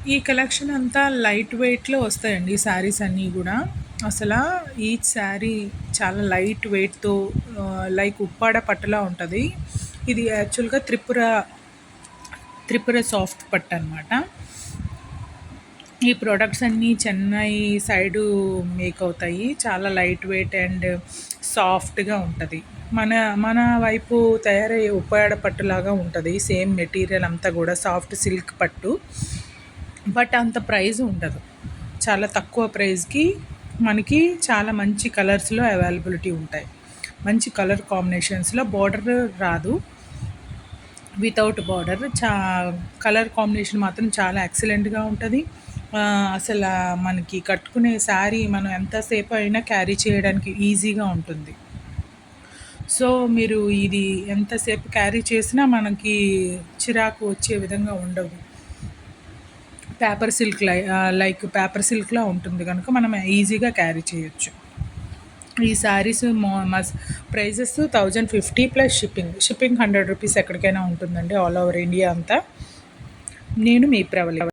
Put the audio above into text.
ఈ కలెక్షన్ అంతా లైట్ వెయిట్‌లో వస్తాయండి శారీస్ అన్నీ గూడా. అసలా ఈచ్ శారీ చాలా లైట్ వెయిట్‌తో లైక్ ఉప్పాడ పట్టులా ఉంటది. ఇది యాక్చువల్‌గా త్రిపుర సాఫ్ట్ పట్టనమాట. ఈ ప్రొడక్ట్స్ అన్నీ చెన్నై సైడు మేక్ అవుతాయి. చాలా లైట్ వెయిట్ అండ్ సాఫ్ట్‌గా ఉంటది. మన మన వైపు తయారయ్యే ఉప్పాడ పట్టులాగా ఉంటది. సేమ్ మెటీరియల్ అంతా గూడా సాఫ్ట్ సిల్క్ పట్టు. బట్ అంత ప్రైస్ ఉండదు. చాలా తక్కువ ప్రైస్‌కి మనకి చాలా మంచి కలర్స్‌లో అవైలబిలిటీ ఉంటాయి. మంచి కలర్ కాంబినేషన్స్‌లో బోర్డర్ రాదు. వితౌట్ బార్డర్ కలర్ కాంబినేషన్ మాత్రం చాలా ఎక్సలెంట్‌గా ఉంటది. అసల మనకి కట్టుకునే శారీ మనం ఎంతసేపు అయినా క్యారీ చేయడానికి ఈజీగా ఉంటుంది. సో, మీరు ఇది ఎంతసేపు క్యారీ చేసినా మనకి చిరాకు వచ్చే విధంగా ఉండదు. లైక్ పేపర్ సిల్క్‌లా ఉంటుంది గనుక మనం ఈజీగా క్యారీ చేయొచ్చు. ఈ saris prices 1050 plus shipping. Shipping 100 rupees ఎక్కడికైనా ఉంటుందండి ఆల్ ఓవర్ ఇండియా అంతా. నేను మీ ప్రవళిక.